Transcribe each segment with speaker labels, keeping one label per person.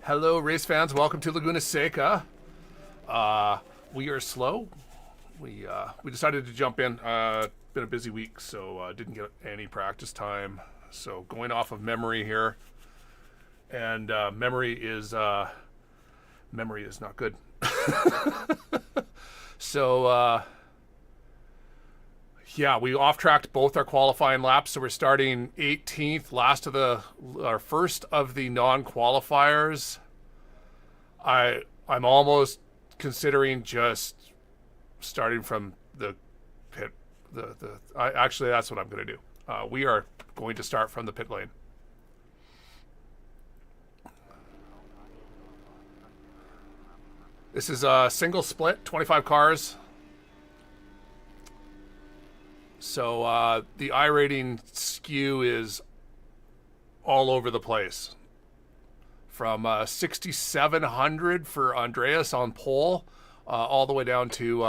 Speaker 1: Hello, race fans. Welcome to Laguna Seca. We are slow. We decided to jump in. Been a busy week, so didn't get any practice time. So going off of memory here, and memory is not good. So yeah, we off-tracked both our qualifying laps, so we're starting 18th, our first of the non-qualifiers. I'm almost considering just starting from the pit. Actually, that's what I'm going to do. We are going to start from the pit lane. This is a single split, 25 cars. So the iRating skew is all over the place. From 6,700 for Andreas on pole, all the way down to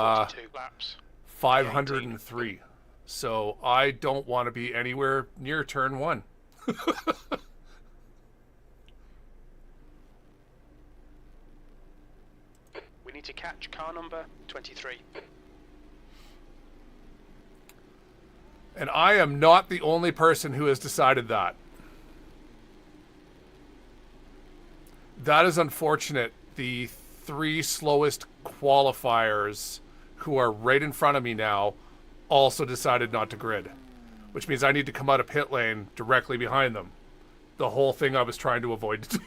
Speaker 1: 503. So I don't want to be anywhere near turn one.
Speaker 2: We need to catch car number 23.
Speaker 1: And I am not the only person who has decided that. That is unfortunate. The three slowest qualifiers who are right in front of me now also decided not to grid, which means I need to come out of pit lane directly behind them. The whole thing I was trying to avoid to do.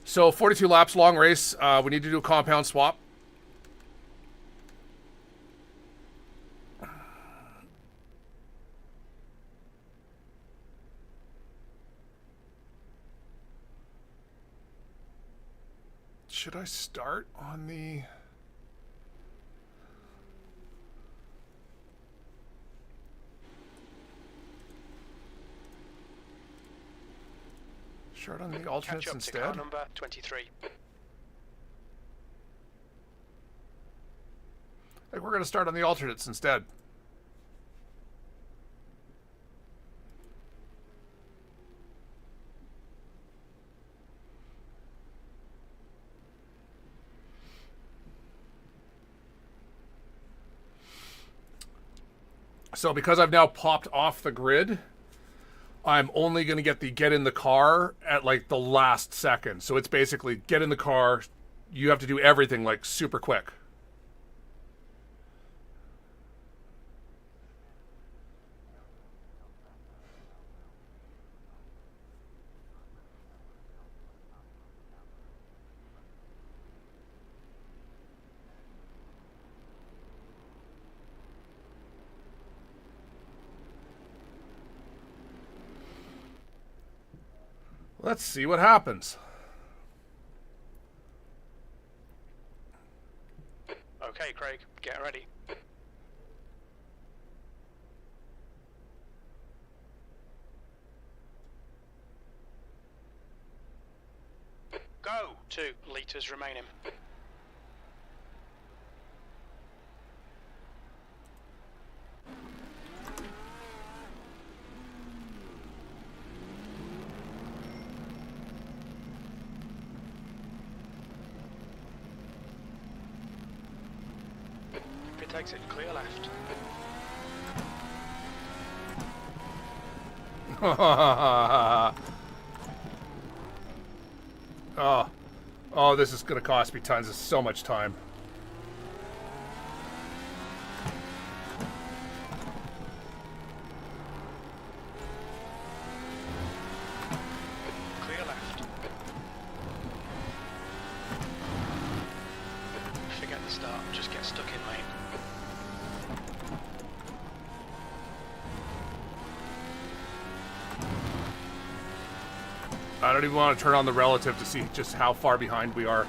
Speaker 1: So 42 laps, long race. We need to do a compound swap. Should I start on the... Start on the alternates instead?
Speaker 2: Car number 23.
Speaker 1: I think we're going to start on the alternates instead. So because I've now popped off the grid, I'm only going to get in the car at like the last second. So it's basically get in the car. You have to do everything like super quick. Let's see what happens.
Speaker 2: Okay, Craig, get ready. Go! 2 litres remaining. Exit, clear left.
Speaker 1: Oh, this is going to cost me tons of so much time.
Speaker 2: Clear left. Forget the start, just get stuck in lane.
Speaker 1: I don't even want to turn on the relative to see just how far behind we are.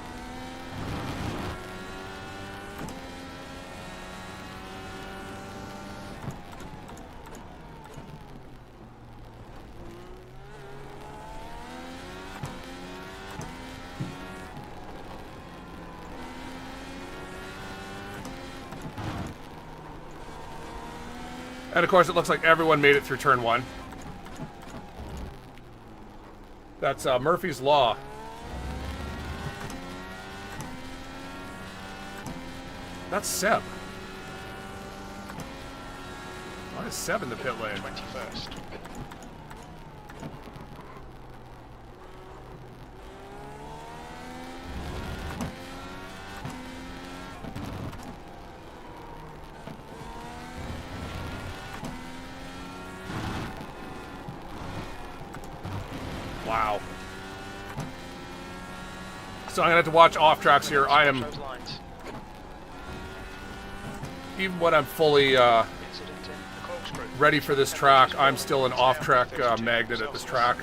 Speaker 1: And of course, it looks like everyone made it through turn one. That's Murphy's Law. That's Seb. Why is Seb in the pit lane?
Speaker 2: 21st.
Speaker 1: Wow. So I'm gonna have to watch off tracks here. I am,
Speaker 2: Those lines.
Speaker 1: even when I'm fully
Speaker 2: Incident in the corkscrew.
Speaker 1: ready for this track, I'm still an off track magnet at this track.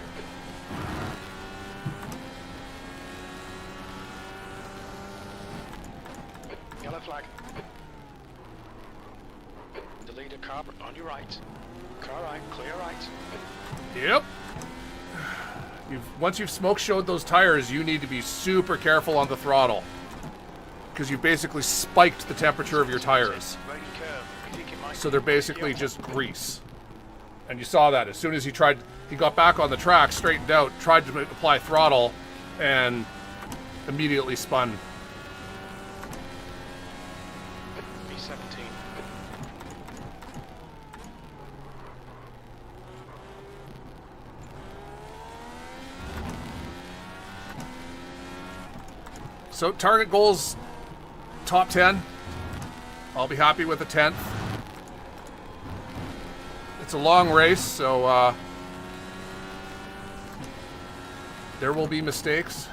Speaker 2: Yellow flag. The leader car on your right. Car right, clear right.
Speaker 1: Yep. Once you've smoke showed those tires, you need to be super careful on the throttle, because you've basically spiked the temperature of your tires.
Speaker 2: Ready curve. You think it might
Speaker 1: So they're basically just grease. And you saw that as soon as he got back on the track, straightened out, tried to apply throttle, and immediately spun.
Speaker 2: B17.
Speaker 1: So target goals, top 10. I'll be happy with a 10th. It's a long race, so there will be mistakes.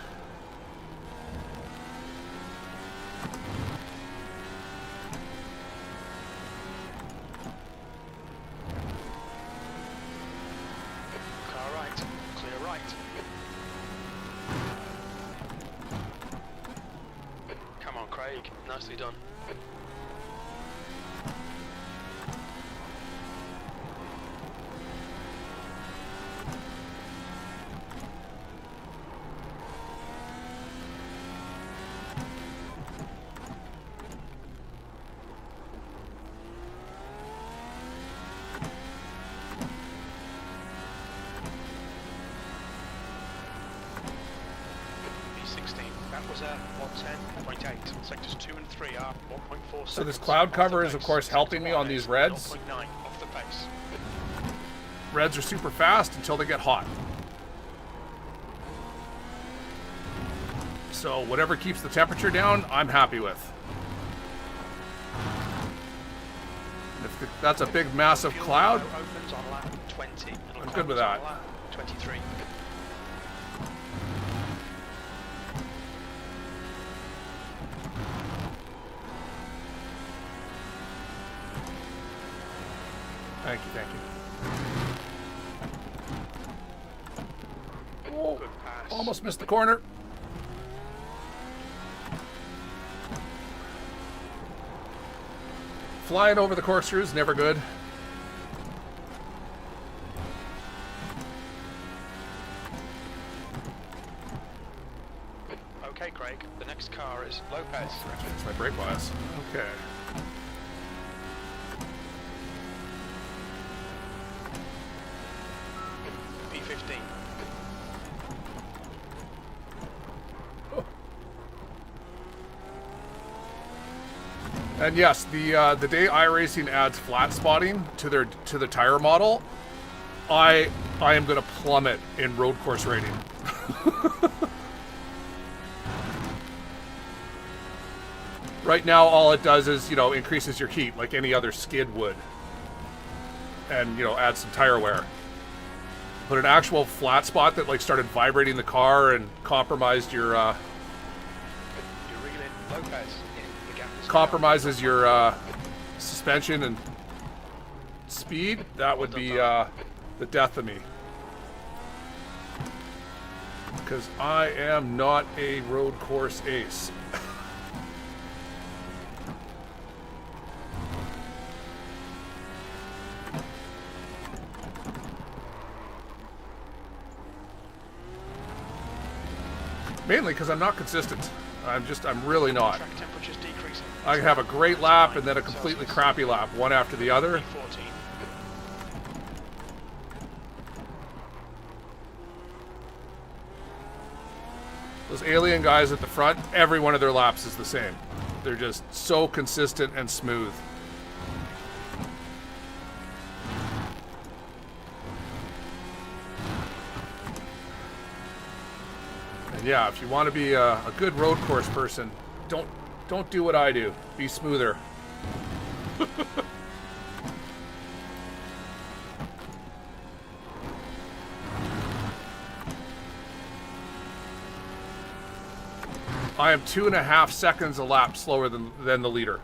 Speaker 2: Car right, clear right. Come on, Craig. Nicely done. B16. That was a 110.8. Sectors 2 and 3 are 1.4
Speaker 1: So this
Speaker 2: seconds
Speaker 1: cloud
Speaker 2: off the
Speaker 1: cover is, of
Speaker 2: pace.
Speaker 1: course, helping me on
Speaker 2: Sector
Speaker 1: these
Speaker 2: 1 is
Speaker 1: reds.
Speaker 2: 0.9 off the pace.
Speaker 1: Reds are super fast until they get hot. So whatever keeps the temperature down, I'm happy with. If that's a big, massive
Speaker 2: Fuel
Speaker 1: cloud,
Speaker 2: window opens on lap 20. It'll
Speaker 1: I'm good with
Speaker 2: close on
Speaker 1: that.
Speaker 2: lap 23.
Speaker 1: thank you, thank you. Oh,
Speaker 2: Good pass.
Speaker 1: almost missed the corner. Flying over the corkscrews, never good.
Speaker 2: Okay, Craig. The next car is Lopez.
Speaker 1: Fix my brake bias. Okay.
Speaker 2: P15.
Speaker 1: And yes, the day iRacing adds flat spotting to the tire model, I am going to plummet in road course rating. Right now, all it does is, increases your heat like any other skid would, and adds some tire wear. But an actual flat spot that started vibrating the car and compromised your
Speaker 2: You're reeling Lopez in. The gap is
Speaker 1: compromises your suspension and speed, that would be the death of me. Because I am not a road course ace. Mainly because I'm not consistent. I'm really not.
Speaker 2: Track temperature's decreasing.
Speaker 1: I have a great lap and then a completely crappy lap, one after the other.
Speaker 2: P14.
Speaker 1: Those alien guys at the front, every one of their laps is the same. They're just so consistent and smooth. And yeah, if you want to be a good road course person, don't do what I do. Be smoother. I am 2.5 seconds a lap slower than the leader.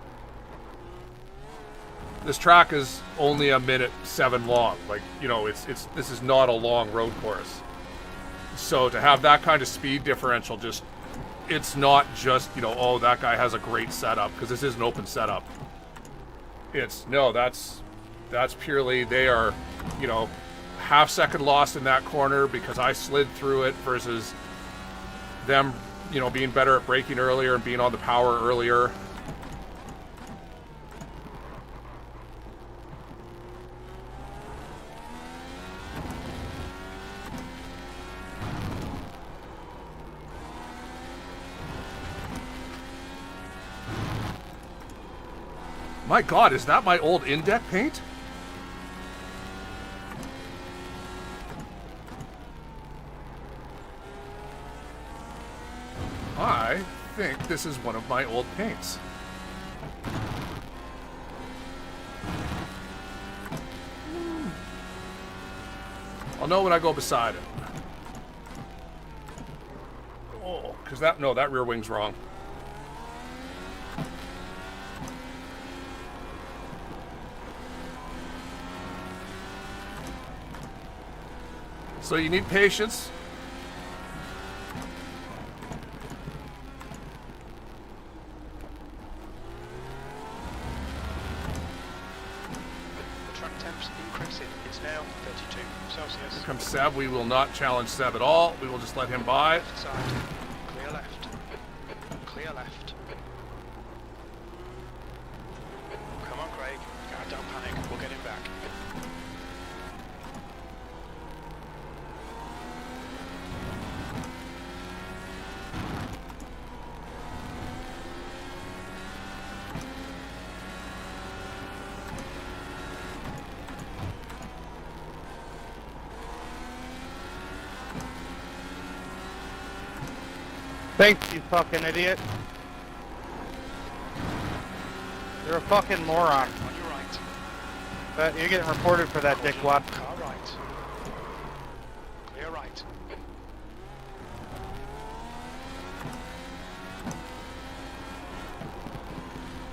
Speaker 1: This track is only 1:07 long. Like, you know, this is not a long road course. So to have that kind of speed differential, just, it's not just, you know, oh, that guy has a great setup, because this is an open setup. It's, no, that's purely, they are, you know, half second lost in that corner because I slid through it versus them, you know, being better at braking earlier and being on the power earlier. My God, is that my old Indycar paint? I think this is one of my old paints. I'll know when I go beside it. Oh, because that rear wing's wrong. So you need patience.
Speaker 2: The track temps increasing. It's now 32 Celsius.
Speaker 1: Here comes Seb. We will not challenge Seb at all. We will just let him by.
Speaker 2: Left side. Clear left. Clear left. Come on, Craig. God, don't panic. We'll get him back.
Speaker 3: Thanks, you fucking idiot. You're a fucking moron.
Speaker 2: On your right.
Speaker 3: But you're getting reported for that, dickwad.
Speaker 2: Car right. Clear right.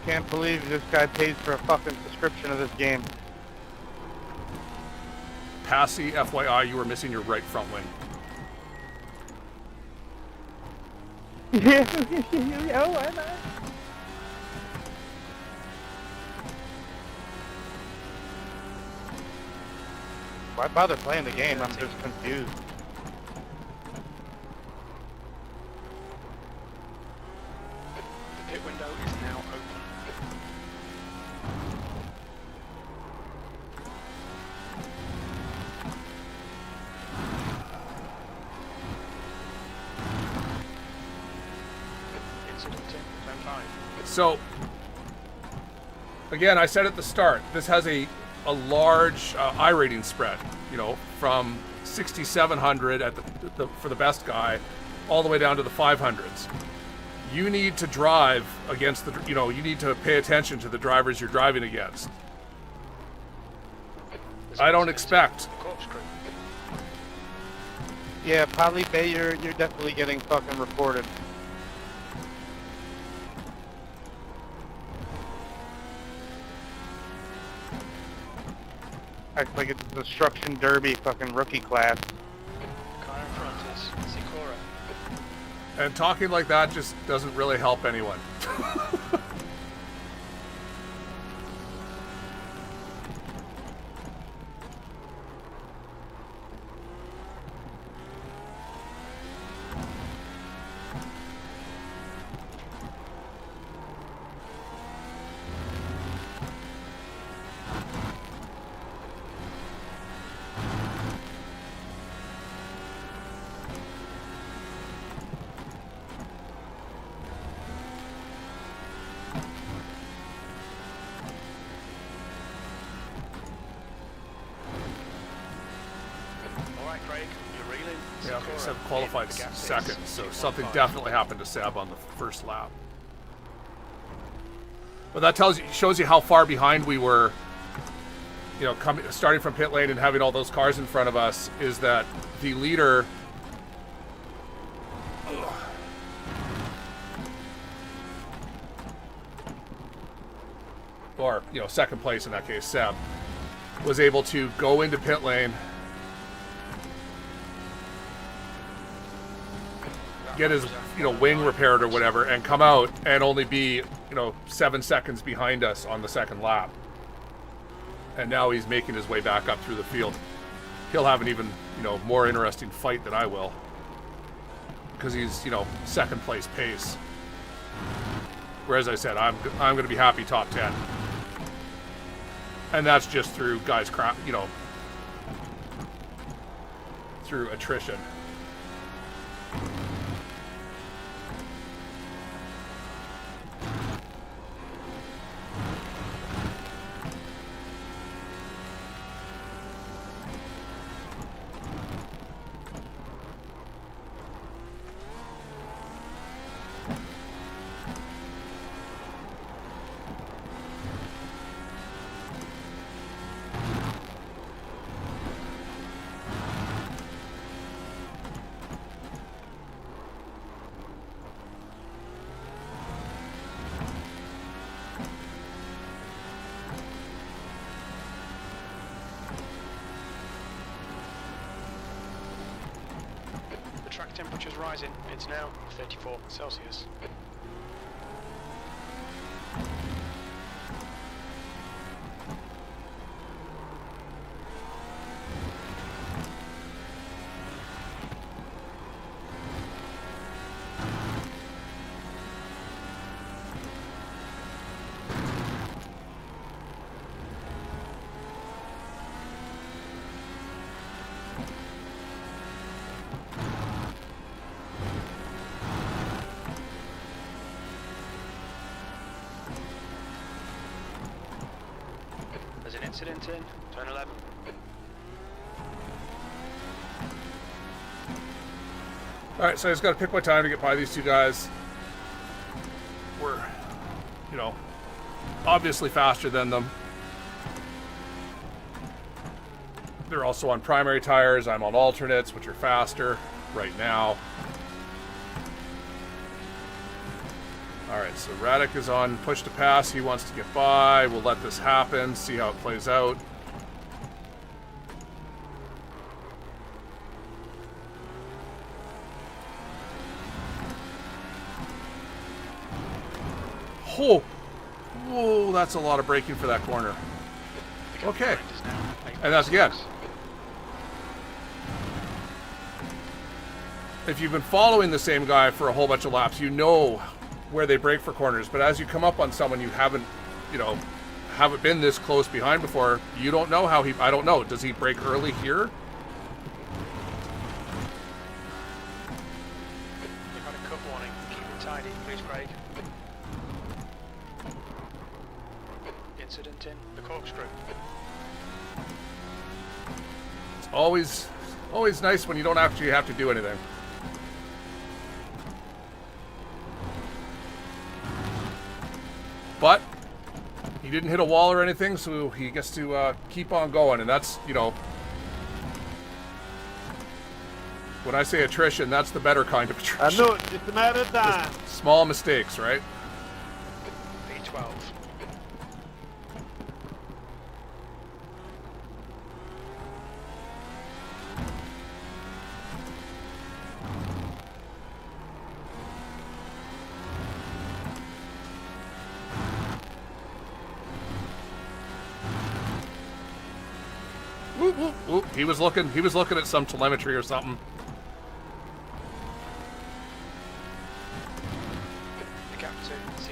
Speaker 3: Can't believe this guy pays for a fucking subscription of this game.
Speaker 1: Passy, FYI, you were missing your right front wing.
Speaker 3: Oh, am I? Why bother playing the game? I'm just confused.
Speaker 2: The pit window is now open. Incident in zone 5.
Speaker 1: So, again, I said at the start, this has a large iRating spread, you know, from 6,700 at for the best guy, all the way down to the 500s. You need to drive against the, you know, you need to pay attention to the drivers you're driving against. I don't expect.
Speaker 2: Corkscrew.
Speaker 3: Yeah, Polly Bay, you're definitely getting fucking reported. Acts like it's a destruction derby fucking rookie class.
Speaker 2: Car in front is Sikora.
Speaker 1: And talking like that just doesn't really help anyone. Yeah, Seb qualified second, so something definitely happened to Seb on the first lap. But that shows you how far behind we were. You know, starting from pit lane and having all those cars in front of us, is that the leader. Or, you know, second place in that case, Seb, was able to go into pit lane, get his, you know, wing repaired or whatever, and come out and only be, you know, 7 seconds behind us on the second lap. And now he's making his way back up through the field. He'll have an even, you know, more interesting fight than I will, because he's, you know, second place pace. Whereas I said, I'm going to be happy top 10. And that's just through guys you know, through attrition.
Speaker 2: Track temperature's rising. It's now 34 Celsius. Incident in turn 11.
Speaker 1: Alright, so I just got to pick my time to get by these two guys. We're, you know, obviously faster than them. They're also on primary tires. I'm on alternates, which are faster right now. Alright, so Radek is on push to pass. He wants to get by. We'll let this happen, see how it plays out. Oh, whoa, that's a lot of braking for that corner. Okay, and that's again. If you've been following the same guy for a whole bunch of laps, you know where they brake for corners, but as you come up on someone you haven't, you know, haven't been this close behind before, you don't know how I don't know, does he brake early here?
Speaker 2: You've had a cut warning. Keep it tidy, please, Craig. Incident in the corkscrew.
Speaker 1: It's always nice when you don't actually have to do anything. But he didn't hit a wall or anything, so he gets to keep on going. And that's, you know, when I say attrition, that's the better kind of attrition.
Speaker 3: I know it's just a matter of time.
Speaker 1: Just small mistakes, right?
Speaker 2: B12.
Speaker 1: Oop, he was looking at some telemetry or something.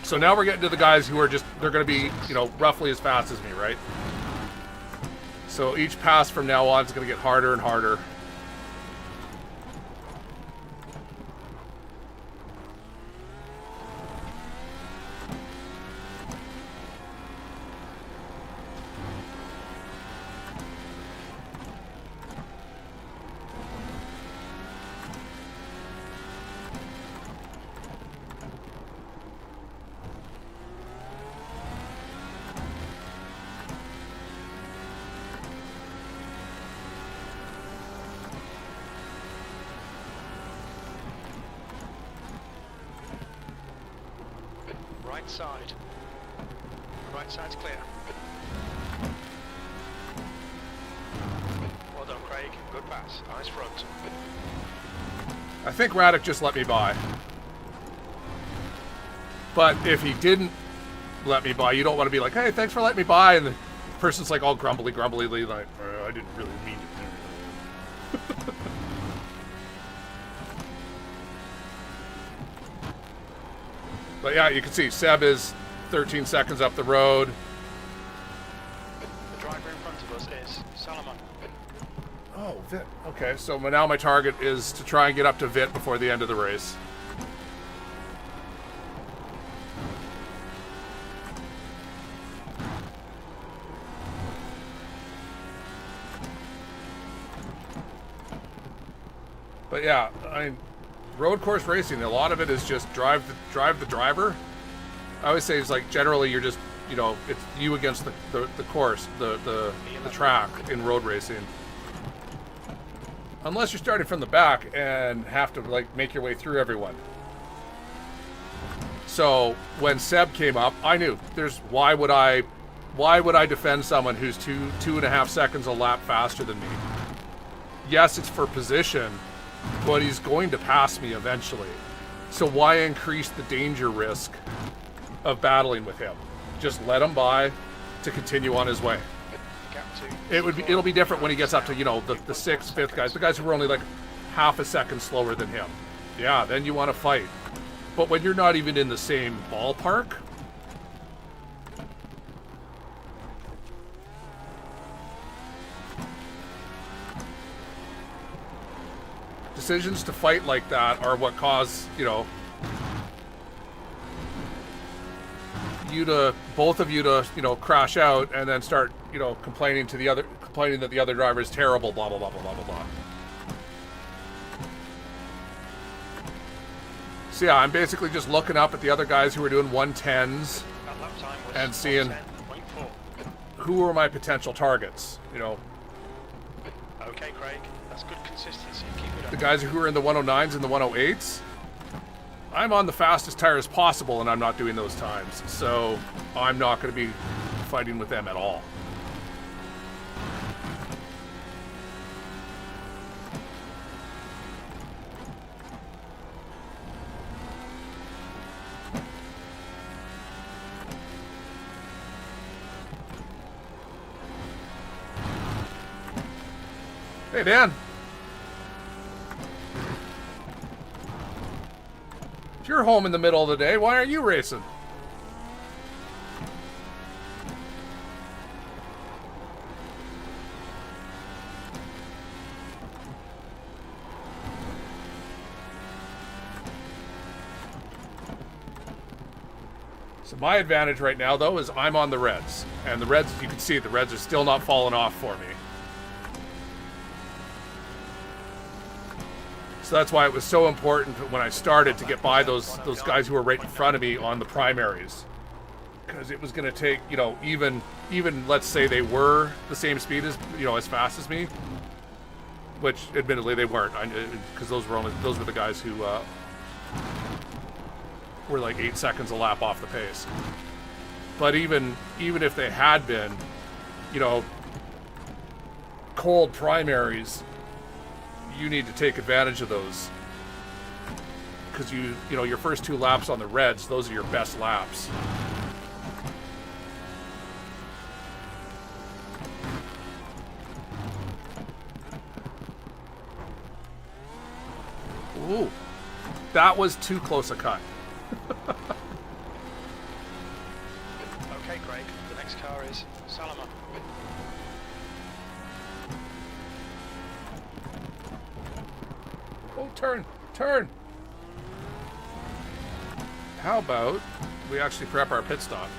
Speaker 1: So now we're getting to the guys who are just, they're going to be, you know, roughly as fast as me, right? So each pass from now on is going to get harder and harder.
Speaker 2: right side. Right side's clear. Well done, Craig. Good pass. Eyes front.
Speaker 1: I think Radek just let me by. But if he didn't let me by, you don't want to be like, hey, thanks for letting me by. And the person's like all grumbly, like, I didn't really mean to. But yeah, you can see Seb is 13 seconds up the road.
Speaker 2: The driver in front of us is Salomon.
Speaker 1: Oh, Vit. Okay, so now my target is to try and get up to Vit before the end of the race. But yeah, I mean, road course racing, a lot of it is just drive the driver. I always say it's like generally you're just, you know, it's you against the course, the track in road racing. Unless you're starting from the back and have to like make your way through everyone. So when Seb came up, I knew why would I defend someone who's 2.5 seconds a lap faster than me? Yes, it's for position, but he's going to pass me eventually. So why increase the danger risk of battling with him? Just let him by to continue on his way. It'll be different when he gets up to, you know, the sixth, fifth guys, the guys who were only like half a second slower than him. Yeah, then you want to fight. But when you're not even in the same ballpark, decisions to fight like that are what cause, you know, both of you to, you know, crash out and then start, you know, complaining that the other driver is terrible, blah, blah, blah, blah, blah, blah, blah. So yeah, I'm basically just looking up at the other guys who are doing 110s and seeing who are my potential targets, you know.
Speaker 2: Okay, Craig, that's good consistency. Keep it up.
Speaker 1: The guys who are in the 109s and the 108s, I'm on the fastest tires possible and I'm not doing those times. So I'm not going to be fighting with them at all. Hey, Dan. If you're home in the middle of the day, why aren't you racing? So my advantage right now, though, is I'm on the Reds. And the Reds, you can see, the Reds are still not falling off for me. So that's why it was so important when I started to get by those guys who were right in front of me on the primaries. Because it was going to take, you know, even let's say they were the same speed as, you know, as fast as me, which admittedly they weren't, because those were the guys who were like 8 seconds a lap off the pace. But even if they had been, you know, cold primaries, you need to take advantage of those, because you know your first 2 laps on the Reds, those are your best laps. Ooh, that was too close a cut.
Speaker 2: Okay, Craig, the next car is Salomon.
Speaker 1: Oh, turn. How about we actually prep our pit stop?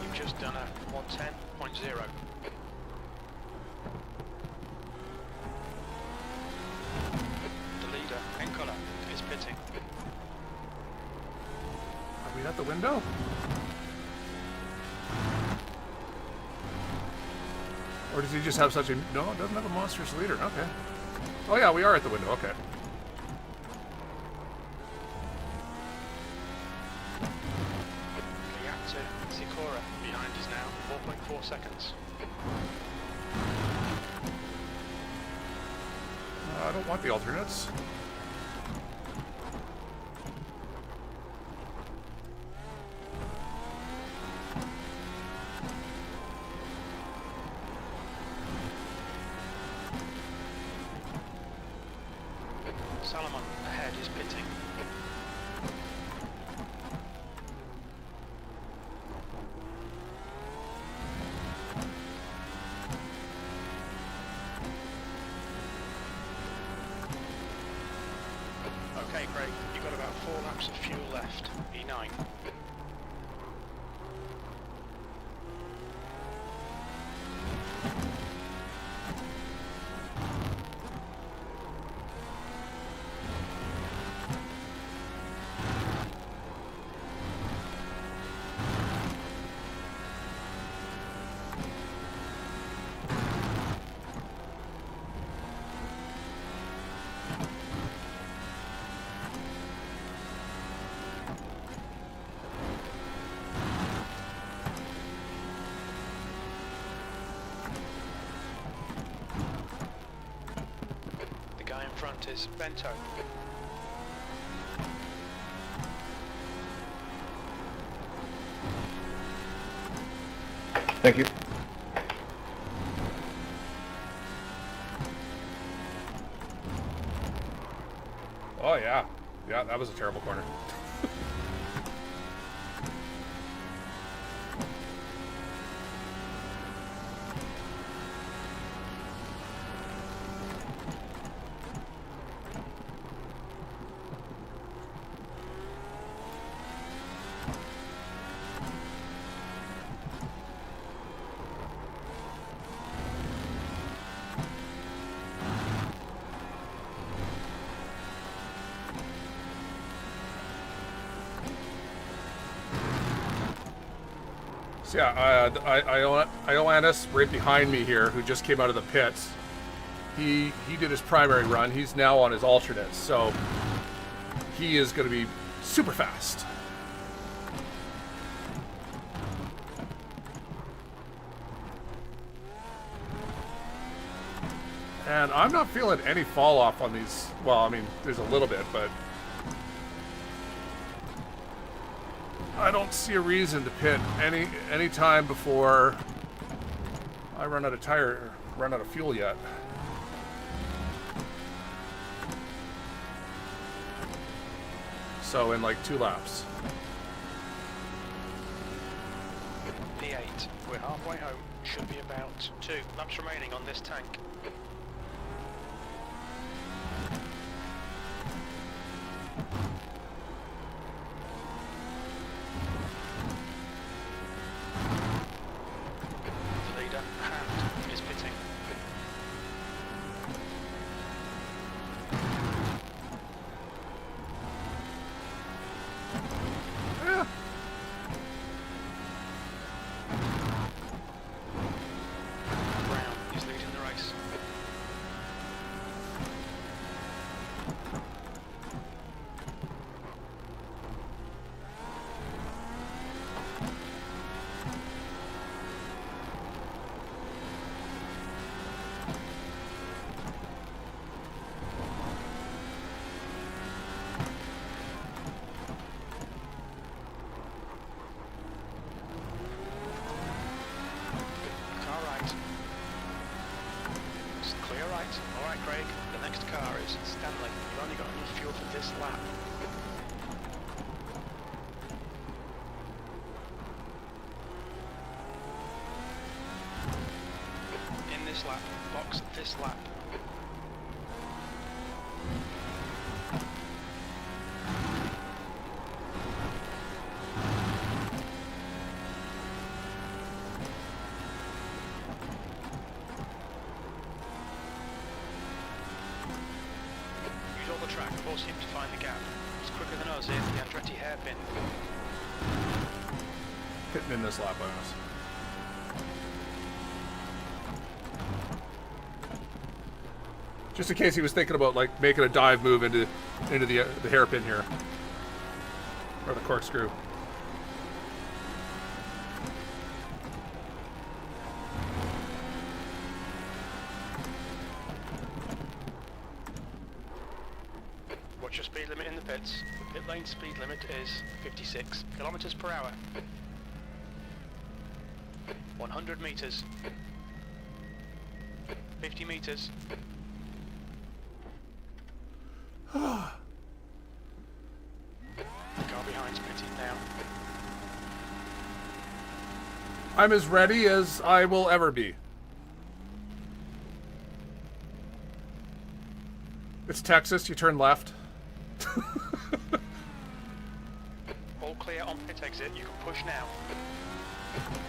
Speaker 2: You've just done a 110.0. The leader, in colour, is pitting.
Speaker 1: Are we at the window? Or does he just have such a... No, it doesn't have a monstrous leader. Okay. Oh, yeah, we are at the window. Okay.
Speaker 2: 4 seconds.
Speaker 1: I don't want the alternates.
Speaker 2: Salomon ahead is pitting. Okay, Craig, you've got about 4 laps of fuel left. E9. Front is Bento.
Speaker 4: Thank you.
Speaker 1: Oh yeah, yeah, that was a terrible corner. So yeah, Ioannis right behind me here, who just came out of the pits. He did his primary run. He's now on his alternates, so he is going to be super fast. And I'm not feeling any fall off on these. Well, I mean, there's a little bit, but I don't see a reason to pit any time before I run out of fuel yet. So in like 2 laps.
Speaker 2: P8. We're halfway home. Should be about 2 laps remaining on this tank. Lap, box this lap. Use all the track, force him to find the gap. He's quicker than us in the Andretti hairpin.
Speaker 1: Hitting in this lap, Ioannis. Just in case he was thinking about like making a dive move into the hairpin here, or the corkscrew.
Speaker 2: Watch your speed limit in the pits. The pit lane speed limit is 56 kilometers per hour. 100 meters. 50 meters. The car behind's pitting now.
Speaker 1: I'm as ready as I will ever be. It's Texas, you turn left.
Speaker 2: All clear on pit exit, you can push now.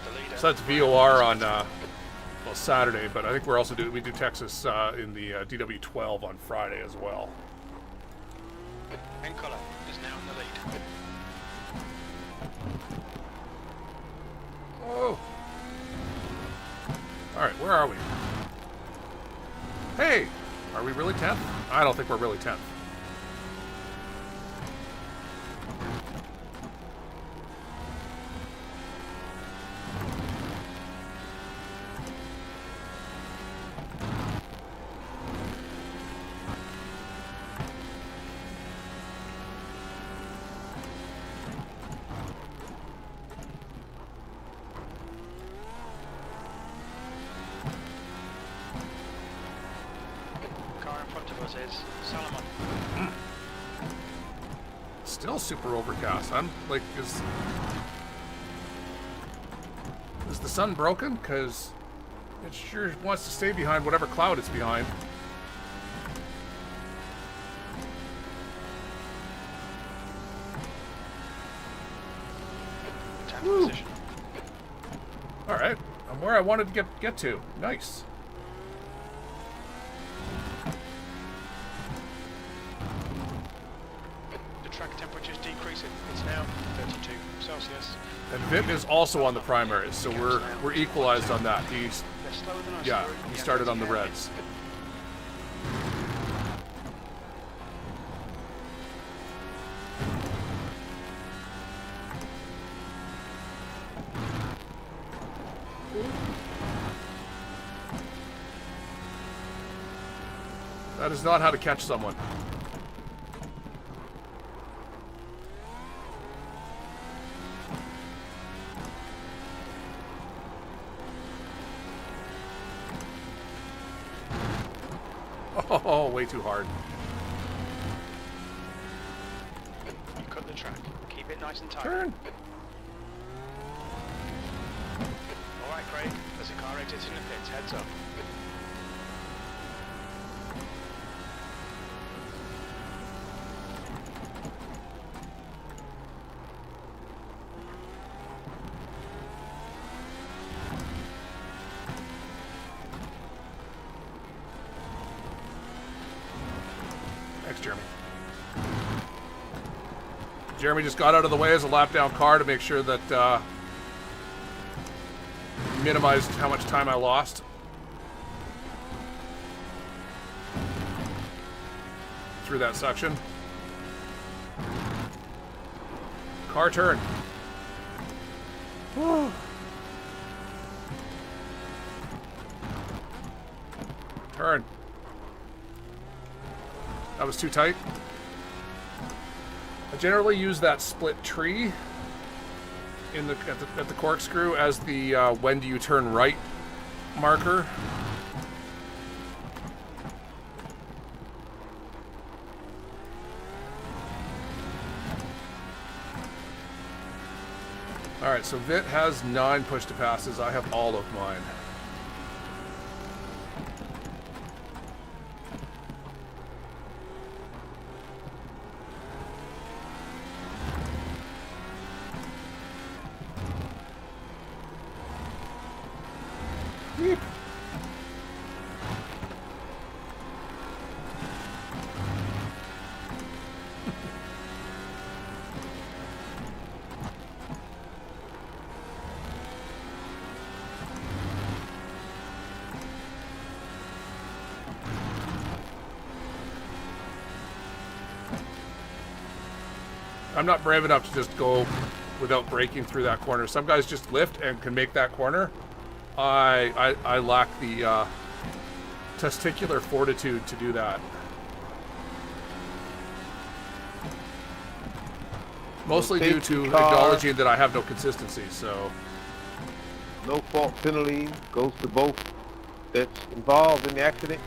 Speaker 2: The leader.
Speaker 1: So that's VOR on well, Saturday, but I think we're also we do Texas in the DW12 on Friday as well.
Speaker 2: And Colour is now in the lead.
Speaker 1: Oh. Alright, where are we? Hey! Are we really 10th? I don't think we're really 10th. Still super overcast. I'm like, is the sun broken? Because it sure wants to stay behind whatever cloud it's behind. Woo. All right, I'm where I wanted to get to. Nice.
Speaker 2: It's now 32 Celsius.
Speaker 1: And Vit is also on the primaries, so we're equalized on that. He's he started on the reds. That is not how to catch someone. Oh, way too hard.
Speaker 2: You cut the track. Keep it nice and tight.
Speaker 1: Turn.
Speaker 2: Alright, Craig. There's a car exiting the pits. Heads up.
Speaker 1: Jeremy just got out of the way as a lap down car to make sure that minimized how much time I lost. Through that section. Car turn. Whew. Turn. That was too tight. I generally use that split tree in at the corkscrew as the when do you turn right marker. All right, so Vit has 9 push to passes. I have all of mine. Beep. I'm not brave enough to just go without breaking through that corner. Some guys just lift and can make that corner. I lack the testicular fortitude to do that. Mostly due to
Speaker 3: safety car.
Speaker 1: acknowledging that I have no consistency, so...
Speaker 3: No fault penalty goes to both that's involved in the accident.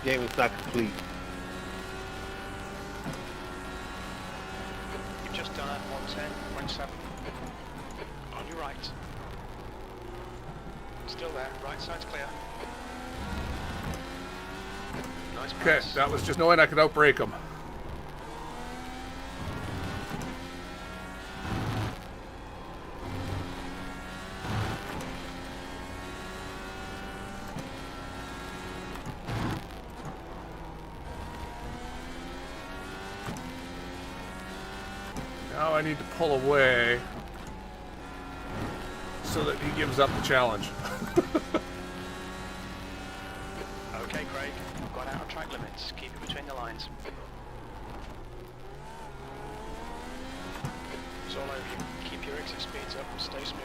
Speaker 3: Game is not complete.
Speaker 2: You've just done it, 110.7. On your right. Still there, right side's clear. Nice
Speaker 1: Okay,
Speaker 2: pass.
Speaker 1: that was just knowing I could outbrake him. Now I need to pull away so that he gives up the challenge.
Speaker 2: Okay, Craig, got out of track limits. Keep it between the lines. It's all over you. Keep your exit speeds up and stay smooth.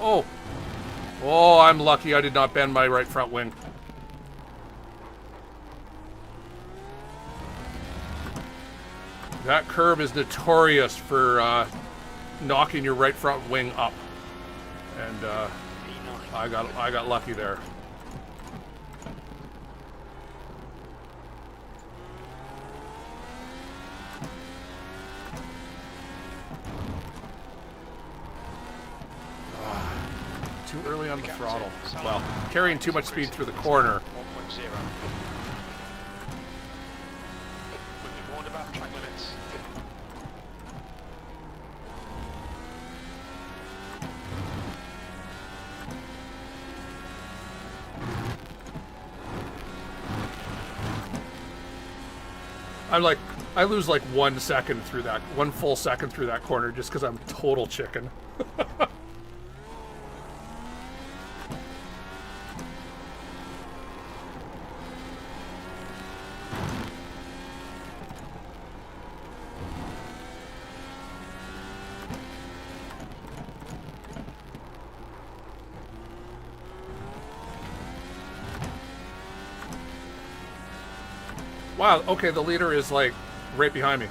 Speaker 1: Oh! Oh, I'm lucky I did not bend my right front wing. That curve is notorious for knocking your right front wing up. And I got lucky there. Too early on the throttle. Well, carrying too much speed through the corner.
Speaker 2: 1.0. We've been warned about track limits.
Speaker 1: I lose like 1 second through that, 1 full second through that corner just because I'm total chicken. Wow, okay, the leader is like right behind me.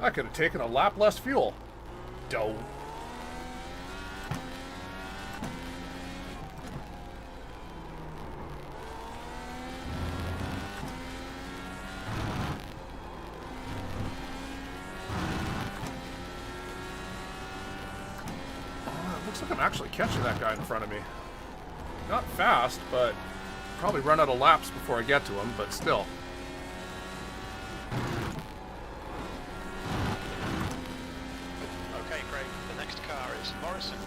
Speaker 1: I could have taken a lap less fuel. Dope. Looks like I'm actually catching that guy in front of me. Not fast, but probably run out of laps before I get to him, but still.
Speaker 2: Okay, Craig, the next car is Morrison.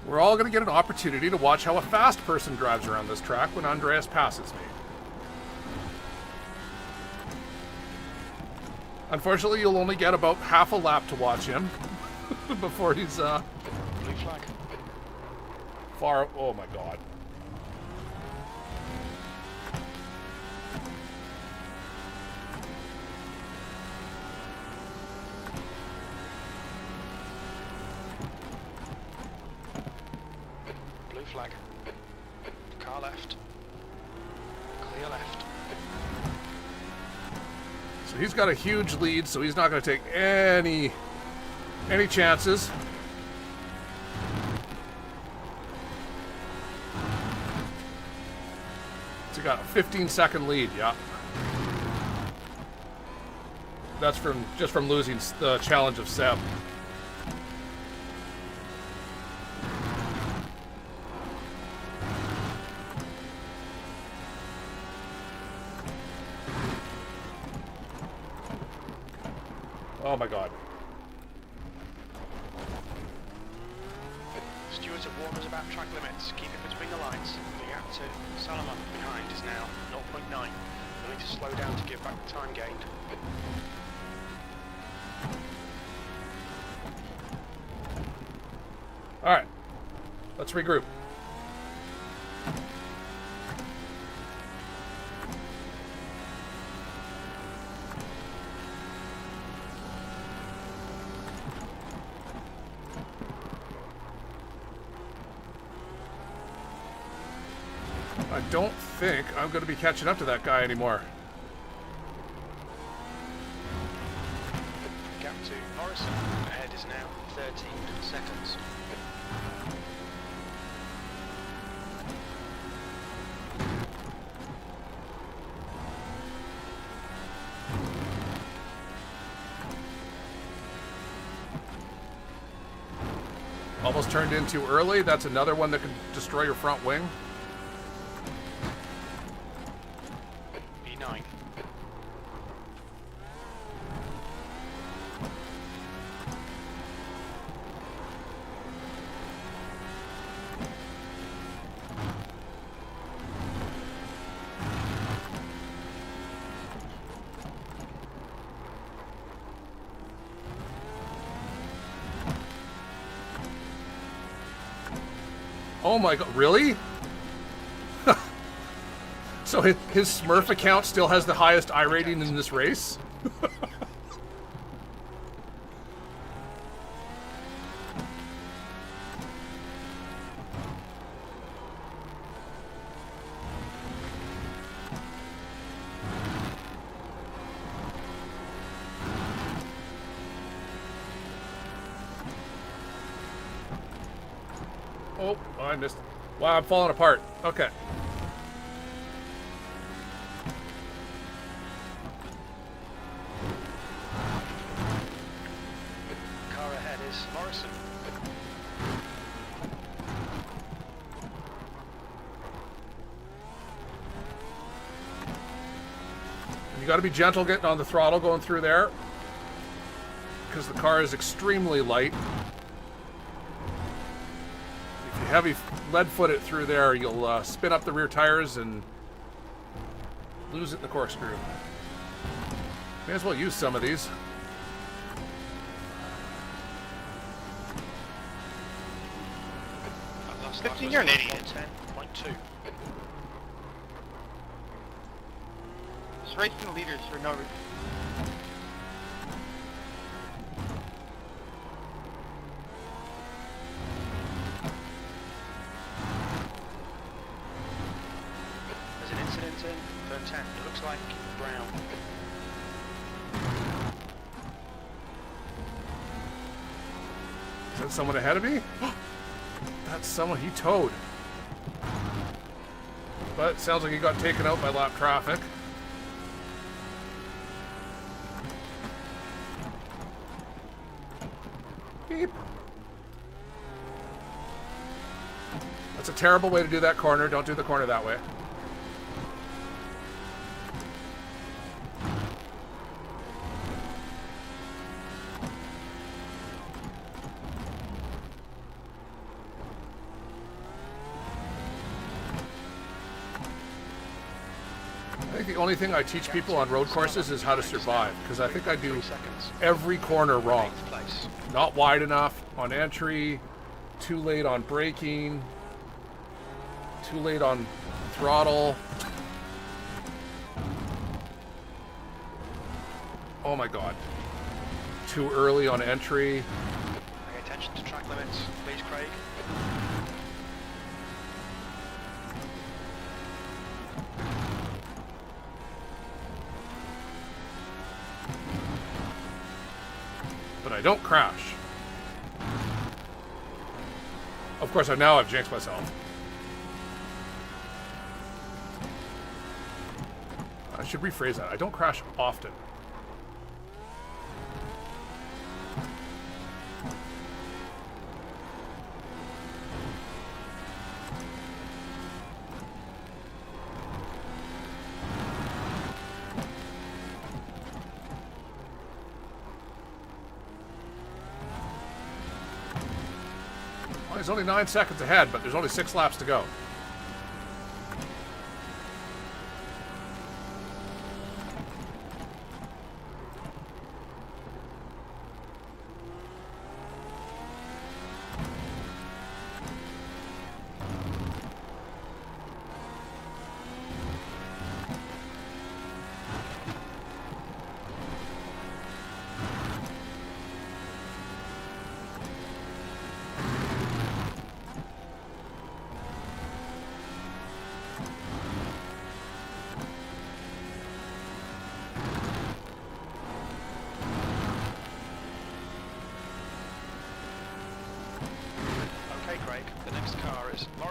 Speaker 1: We're all going to get an opportunity to watch how a fast person drives around this track when Andreas passes me. Unfortunately, you'll only get about half a lap to watch him before he's
Speaker 2: Blue flag.
Speaker 1: far. Oh my god.
Speaker 2: Blue flag. Car left. Clear left.
Speaker 1: So he's got a huge lead, so he's not going to take any chances. So he got a 15-second lead, yeah. That's just from losing the challenge of Seb. Oh my god.
Speaker 2: Stewards have warned us about track limits. Keep it between the lines. The gap to Salomon behind is now 0.9. We'll need to slow down to give back the time gained.
Speaker 1: Alright. Let's regroup. I don't think I'm going to be catching up to that guy anymore.
Speaker 2: Gap to Morrison ahead is now 13 seconds.
Speaker 1: Almost turned in too early. That's another one that can destroy your front wing.
Speaker 2: E9.
Speaker 1: Oh my god, really? So his Smurf account still has the highest I rating in this race? Oh, I missed. Wow, I'm falling apart. Okay.
Speaker 2: Car ahead is Morrison.
Speaker 1: You got to be gentle getting on the throttle going through there, because the car is extremely light. If you heavy lead foot it through there, you'll spin up the rear tires and lose it in the corkscrew. May as well use some of these.
Speaker 2: That last
Speaker 4: 15,
Speaker 2: lap
Speaker 4: you're an
Speaker 2: was
Speaker 4: idiot.
Speaker 2: 110.2.
Speaker 4: Just racing the leaders for no reason.
Speaker 2: There's an incident in turn 10. It looks like Brown.
Speaker 1: Is that someone ahead of me? That's someone he towed. But it sounds like he got taken out by lap traffic. Beep. That's a terrible way to do that corner. Don't do the corner that way. I think the only thing I teach people on road courses is how to survive, because I think I do
Speaker 2: 3 seconds.
Speaker 1: every corner wrong.
Speaker 2: 8th place.
Speaker 1: Not wide enough on entry, too late on braking, too late on throttle. Oh my god. Too early on entry.
Speaker 2: Pay attention to track limits, please, Craig.
Speaker 1: But I don't crash. Of course, now I've jinxed myself. I should rephrase that. I don't crash often. Well, he's only 9 seconds ahead, but there's only 6 laps to go.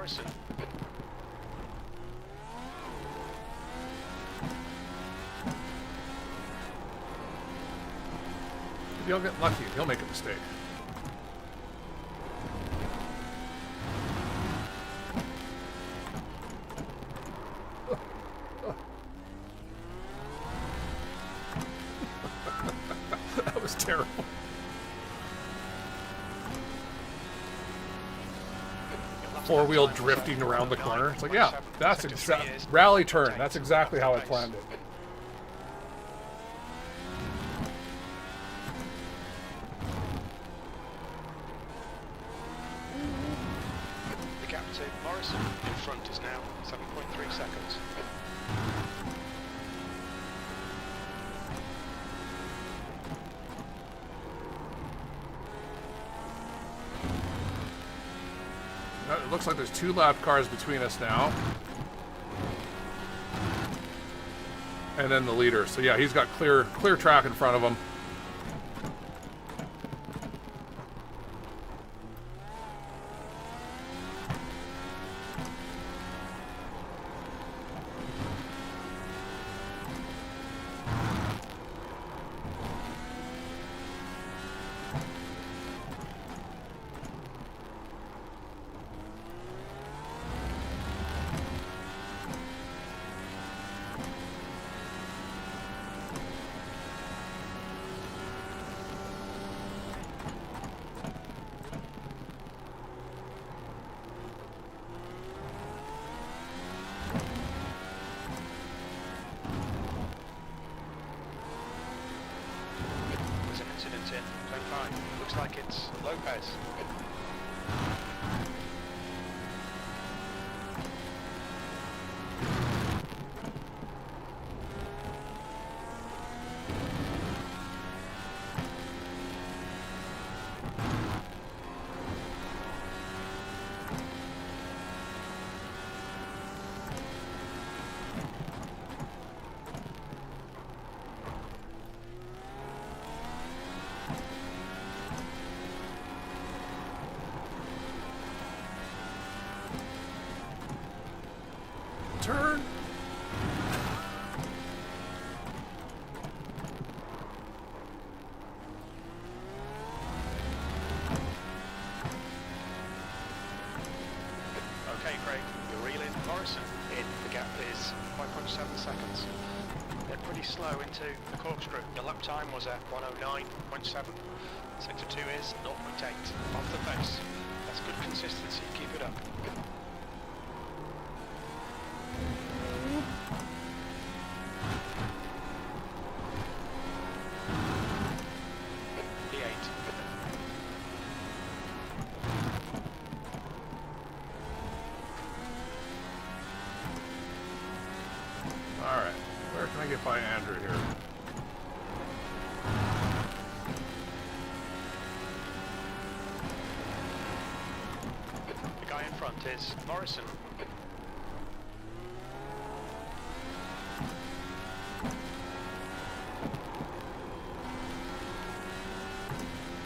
Speaker 2: Morrison.
Speaker 1: Maybe he'll get lucky and he'll make a mistake. That was terrible. Four-wheel drifting around the corner. It's like, yeah, that's exactly rally turn. That's exactly how I planned it.
Speaker 2: The gap to Morrison in front is now 7.3 seconds.
Speaker 1: It looks like there's 2 lap cars between us now. And then the leader. So yeah, he's got clear track in front of him.
Speaker 2: Looks like it's Lopez.
Speaker 1: Turn.
Speaker 2: Okay, Craig, you're reeling Morrison in. The gap is 5.7 seconds. They're pretty slow into the corkscrew. Your lap time was at 109.7. Sector 2 is 0.8 off the pace. That's good consistency. Keep it up.
Speaker 1: Alright, where can I get by Andrew here?
Speaker 2: The guy in front is Morrison.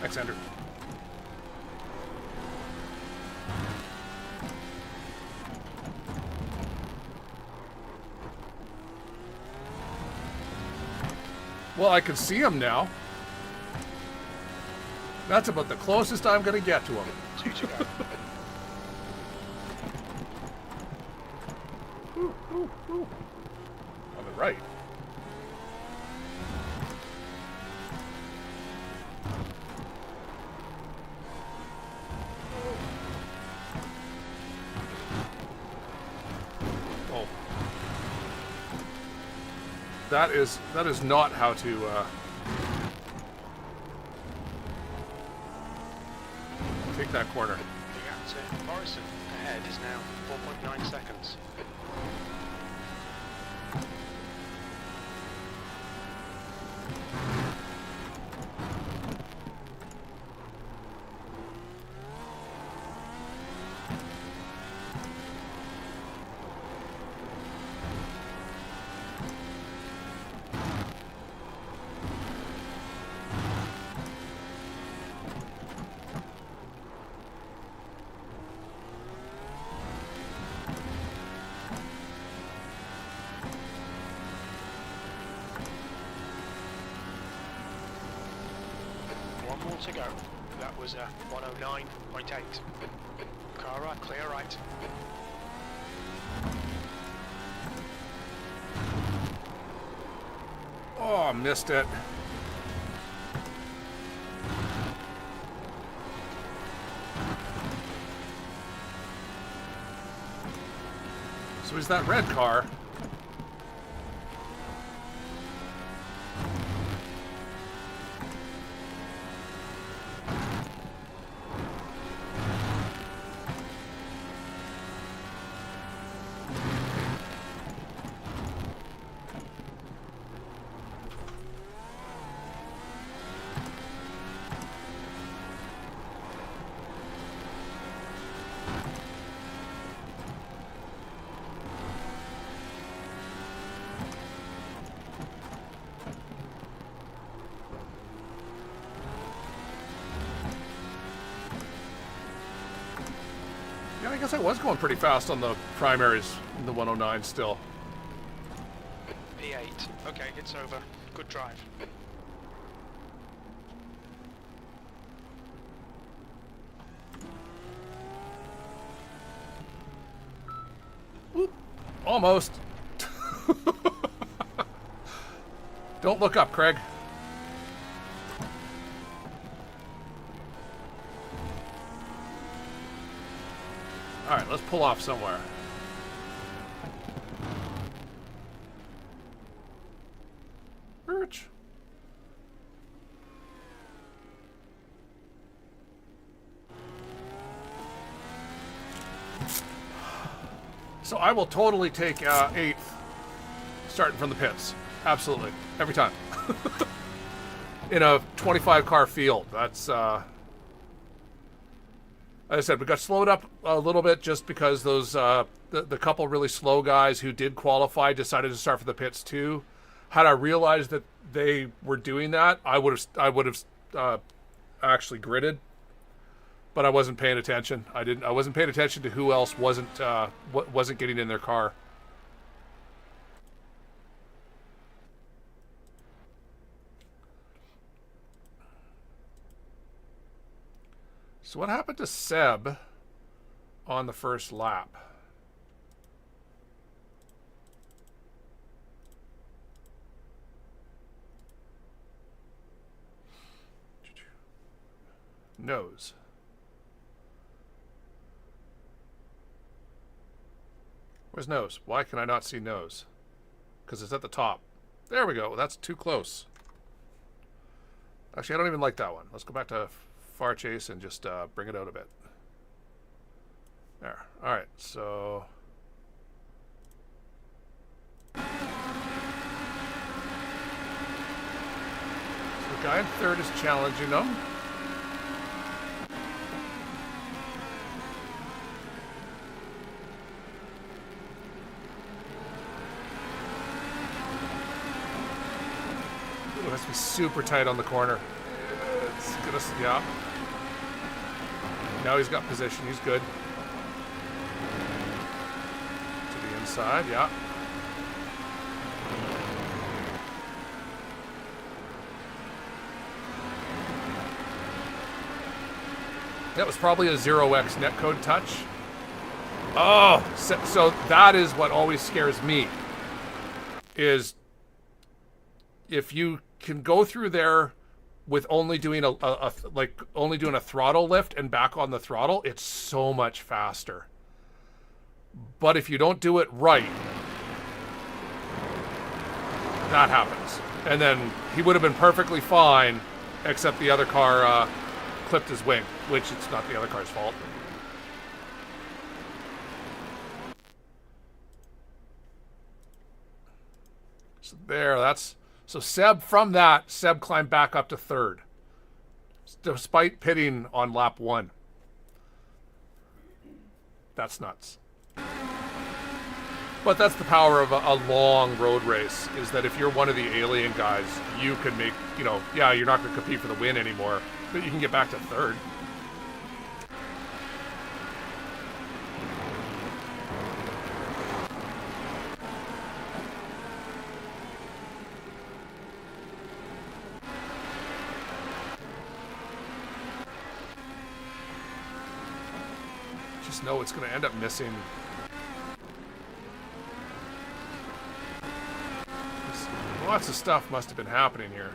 Speaker 1: Thanks, Andrew. Well, I can see him now. That's about the closest I'm going to get to him.
Speaker 2: 2 to go.
Speaker 1: Ooh, ooh, ooh. On the right. Oh. That is not how to take that corner.
Speaker 2: The gap to Morrison ahead is now 4.9 seconds. to go. That was 109.8. Car right, clear right.
Speaker 1: Oh, missed it. So is that red car? Yeah, I guess I was going pretty fast on the primaries in the 109 still.
Speaker 2: P8. Okay, it's over. Good drive.
Speaker 1: Whoop. Almost. Don't look up, Craig. All right, let's pull off somewhere. Birch. So I will totally take 8th, starting from the pits. Absolutely, every time. In a 25 car field, that's. As I said, we got slowed up a little bit just because those the couple really slow guys who did qualify decided to start for the pits too. Had I realized that they were doing that, I would have actually gridded, but I wasn't paying attention. I wasn't paying attention to who else wasn't getting in their car. So what happened to Seb on the first lap? Nose. Where's nose? Why can I not see nose? Because it's at the top. There we go. That's too close. Actually, I don't even like that one. Let's go back to far chase and just bring it out a bit. There. All right. So. The guy in third is challenging them. Ooh, it has to be super tight on the corner. It's gonna, yeah. Now he's got position. He's good. To the inside, yeah. That was probably a 0x netcode touch. Oh, so that is what always scares me. Is if you can go through there with only doing only doing a throttle lift and back on the throttle, it's so much faster. But if you don't do it right, that happens. And then he would have been perfectly fine, except the other car clipped his wing, which it's not the other car's fault. So there, so Seb climbed back up to third, despite pitting on lap 1. That's nuts. But that's the power of a long road race, is that if you're one of the alien guys, you can make, yeah, you're not going to compete for the win anymore, but you can get back to third. snow, it's going to end up missing. Lots of stuff must have been happening here.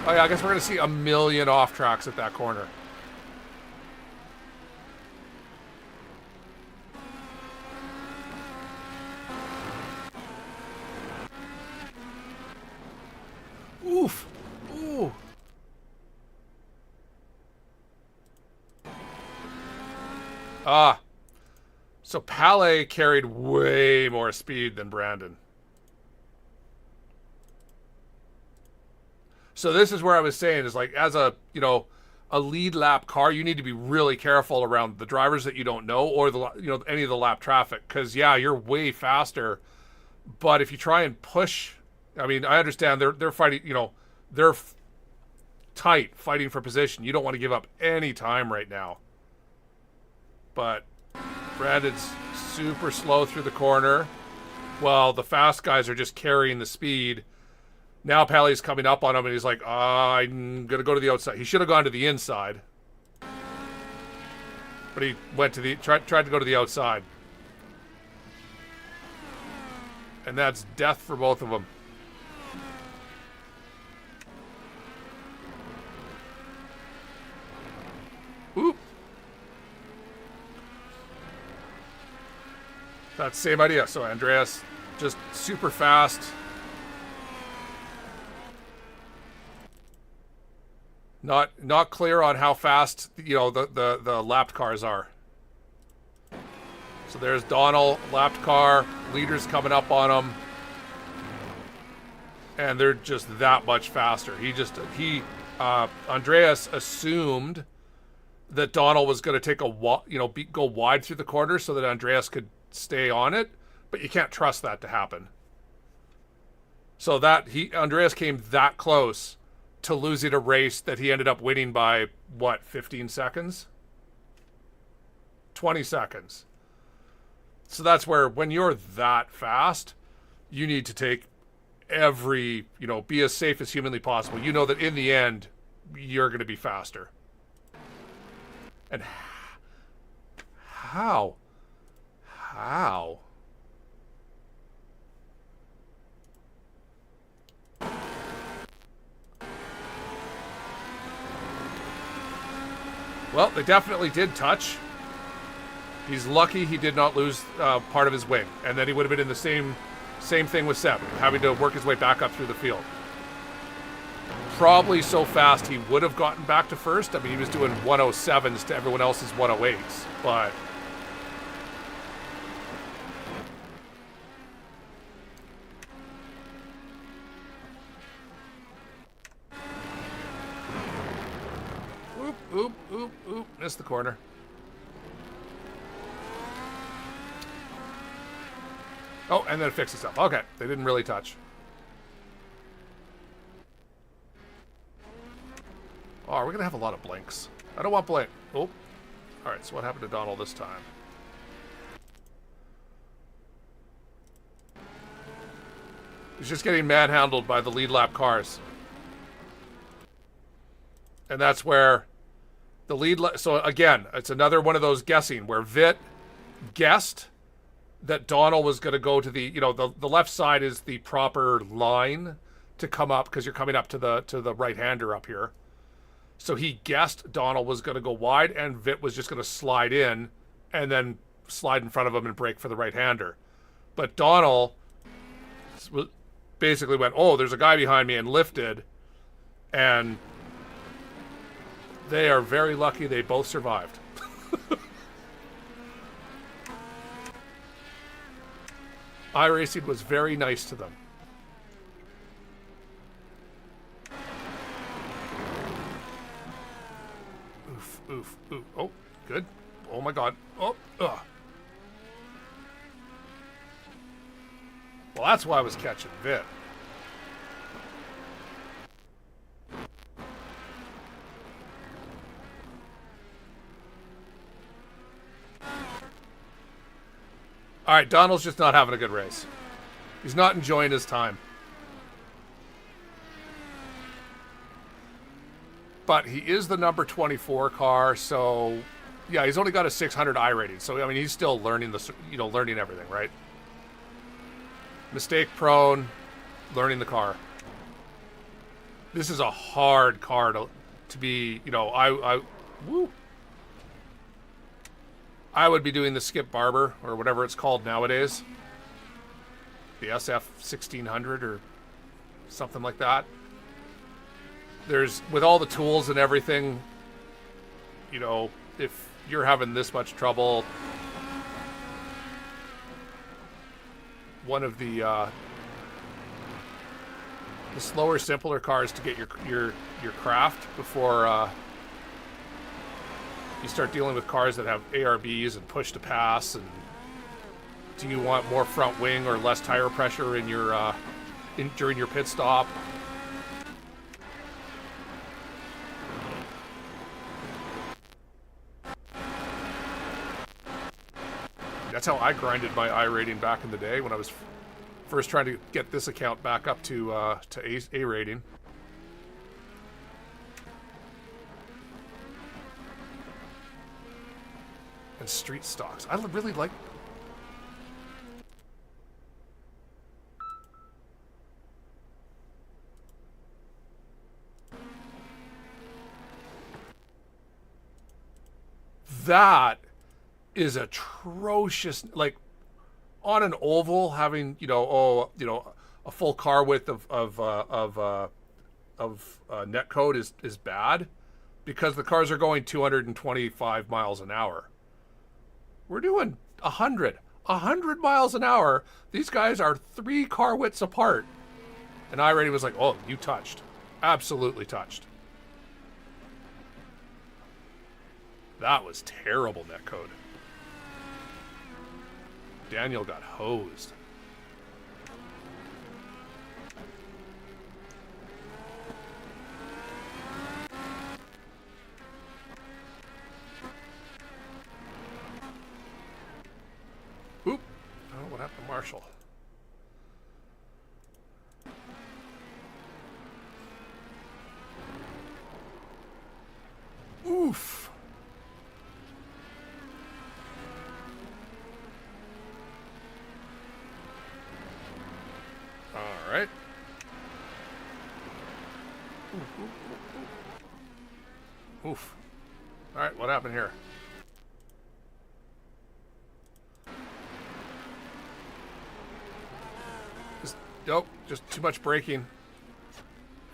Speaker 1: Oh yeah, I guess we're going to see a million off tracks at that corner. Oof. Ooh. Ah. So Palais carried way more speed than Brandon. So this is where I was saying is like, as a, you know, a lead lap car, you need to be really careful around the drivers that you don't know, or the, you know, any of the lap traffic. Because yeah, you're way faster, but if you try and push, I mean, I understand they're fighting, you know, they're tight fighting for position. You don't want to give up any time right now. But Brandon's super slow through the corner, while the fast guys are just carrying the speed. Now Pally's coming up on him, and he's like, I'm going to go to the outside. He should have gone to the inside. But he went to the tried to go to the outside. And that's death for both of them. Oop. That same idea. So Andreas just super fast. Not clear on how fast, you know, the lapped cars are. So there's Donald, lapped car, leaders coming up on him. And they're just that much faster. Andreas assumed that Donald was going to take go wide through the corner so that Andreas could stay on it, but you can't trust that to happen. So Andreas came that close to losing a race that he ended up winning by, what, 15 seconds? 20 seconds. So that's where, when you're that fast, you need to take every, you know, be as safe as humanly possible. You know that in the end, you're going to be faster. And how? Well, they definitely did touch. He's lucky he did not lose part of his wing. And then he would have been in the same thing with Seb, having to work his way back up through the field. Probably so fast he would have gotten back to first. I mean, he was doing 107s to everyone else's 108s. But Oop, missed the corner. Oh, and then it fixed itself. Okay, they didn't really touch. Oh, are we going to have a lot of blinks? I don't want blink. Oh. Alright, so what happened to Donald this time? He's just getting manhandled by the lead lap cars. And that's where the lead... So again, it's another one of those guessing where Vitt guessed that Donald was going to go to the... You know, the left side is the proper line to come up because you're coming up to the right-hander up here. So he guessed Donald was going to go wide and Vitt was just going to slide in and then slide in front of him and brake for the right-hander. But Donald basically went, oh, there's a guy behind me, and lifted, and they are very lucky they both survived. iRacing was very nice to them. Oof. Oh, good. Oh my god. Oh, ugh. Well, that's why I was catching Vitt. All right, Donald's just not having a good race. He's not enjoying his time. but he is the number 24 car, so yeah, he's only got a 600 I rating. So I mean, he's still learning learning everything, right? Mistake prone, learning the car. This is a hard car to be, I would be doing the Skip Barber or whatever it's called nowadays. The SF 1600 or something like that. With all the tools and everything, if you're having this much trouble, one of the slower, simpler cars to get your craft before you start dealing with cars that have ARBs and push to pass. And do you want more front wing or less tire pressure in your during your pit stop? That's how I grinded my I rating back in the day when I was first trying to get this account back up to A rating. And street stocks. I really like. That is atrocious. Like on an oval, having a full car width of net code is bad because the cars are going 225 miles an hour. We're doing 100 miles an hour. These guys are 3 car widths apart. And I already was like, oh, you touched. Absolutely touched. That was terrible netcode. Daniel got hosed. Oop. Oh, what happened to Marshall? Oof. All right. Oof. All right, what happened here? Nope, just too much braking.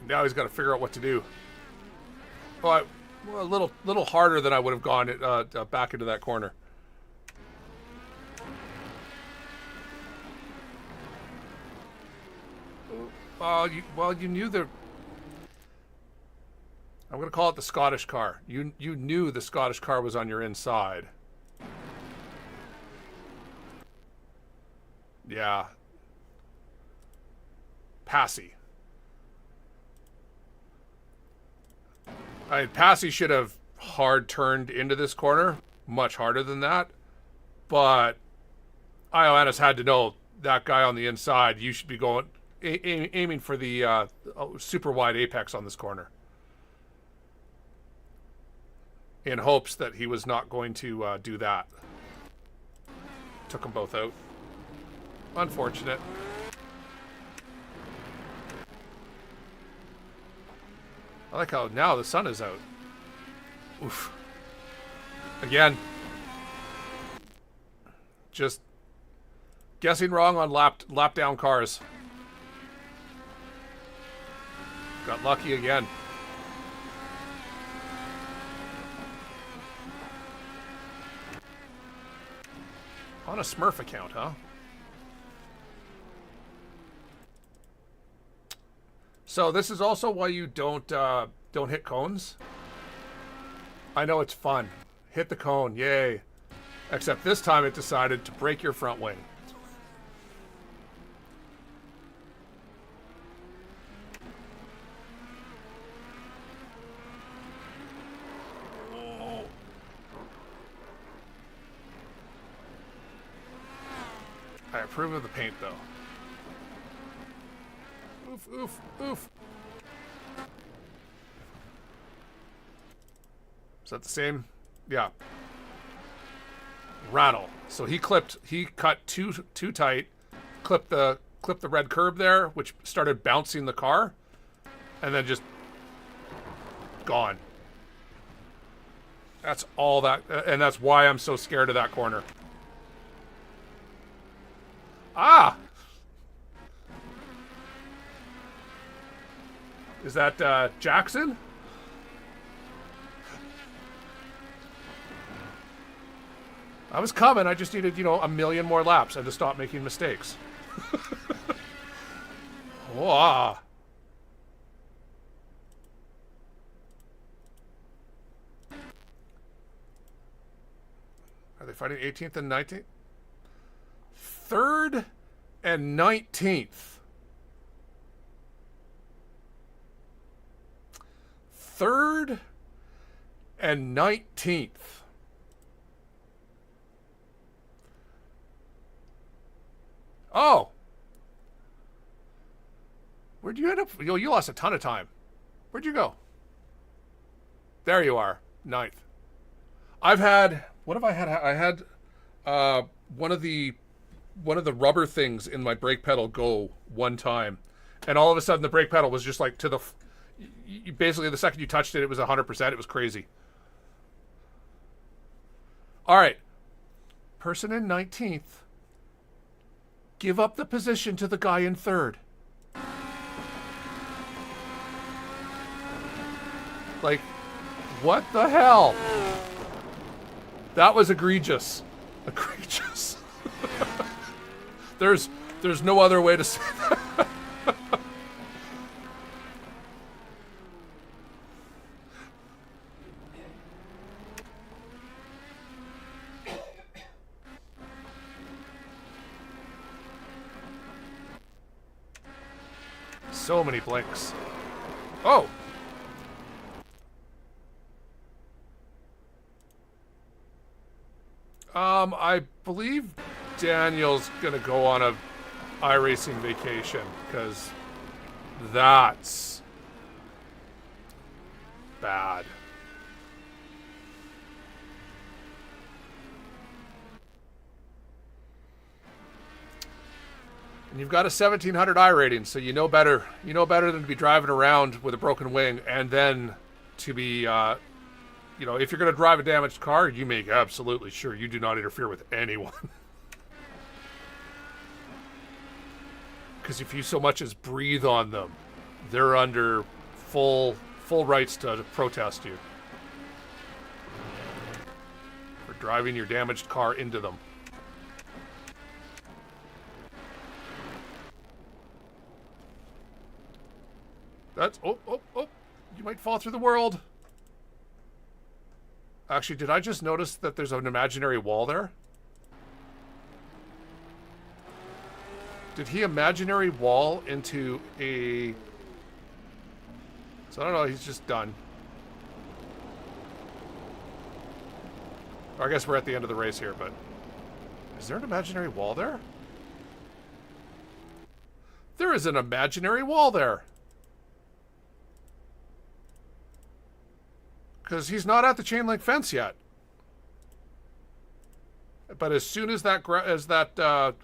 Speaker 1: Now he's got to figure out what to do. Oh, a little harder than I would have gone back into that corner. Well, you knew the. I'm going to call it the Scottish car. You knew the Scottish car was on your inside. Yeah. Passy. Passy should have hard turned into this corner, much harder than that. But Ioannis had to know that guy on the inside. You should be going aiming for the super wide apex on this corner, in hopes that he was not going to do that. Took them both out. Unfortunate. I like how now the sun is out. Oof. Again. Just guessing wrong on lap down cars. Got lucky again. On a Smurf account, huh? So this is also why you don't hit cones. I know it's fun. Hit the cone, yay. Except this time it decided to break your front wing. Oh. I approve of the paint though. Oof, oof, oof. Is that the same? Yeah. Rattle. So he cut too tight, clipped the red curb there, which started bouncing the car, and then just gone. That's all that, and that's why I'm so scared of that corner. Ah! Is that Jackson? I was coming. I just needed, a million more laps and to stop making mistakes. Wow. Are they fighting 18th and 19th? 3rd and 19th. 3rd and 19th. Oh. Where'd you end up? You lost a ton of time. Where'd you go? There you are. 9th. I've had... What have I had? I had one of the rubber things in my brake pedal go one time. And all of a sudden the brake pedal was just like to the... basically, the second you touched it, it was 100%. It was crazy. All right. Person in 19th. Give up the position to the guy in 3rd. Like, what the hell? That was egregious. Egregious. There's no other way to say that. So many blinks. Oh! I believe Daniel's gonna go on a iRacing vacation, because that's bad. And you've got a 1700 I rating, so you know better. You know better than to be driving around with a broken wing, and then to be, if you're going to drive a damaged car, you make absolutely sure you do not interfere with anyone. Because if you so much as breathe on them, they're under full rights to protest you for driving your damaged car into them. That's... Oh. You might fall through the world. Actually, did I just notice that there's an imaginary wall there? Did he imaginary wall into a... So I don't know, he's just done. Or I guess we're at the end of the race here, but... Is there an imaginary wall there? There is an imaginary wall there. Because he's not at the chain link fence yet. But as soon as the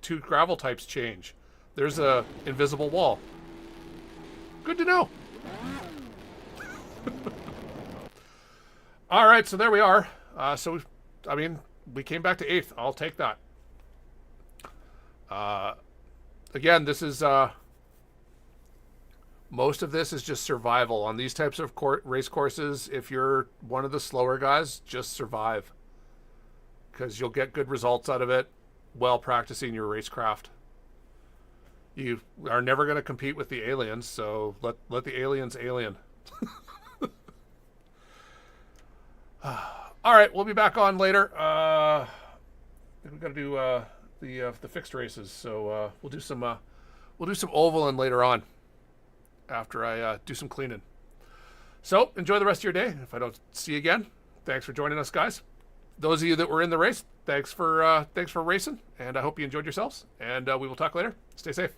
Speaker 1: two gravel types change, there's a invisible wall. Good to know. All right, so there we are. We came back to 8th. I'll take that. Again, this is... most of this is just survival. On these types of race courses, if you're one of the slower guys, just survive. Because you'll get good results out of it while practicing your racecraft. You are never going to compete with the aliens, so let the aliens alien. All right, we'll be back on later. I think we've got to do the fixed races, so we'll do some ovaling later on after I do some cleaning. So enjoy the rest of your day. If I don't see you again, thanks for joining us, guys. Those of you that were in the race, thanks for racing, and I hope you enjoyed yourselves. And we will talk later. Stay safe.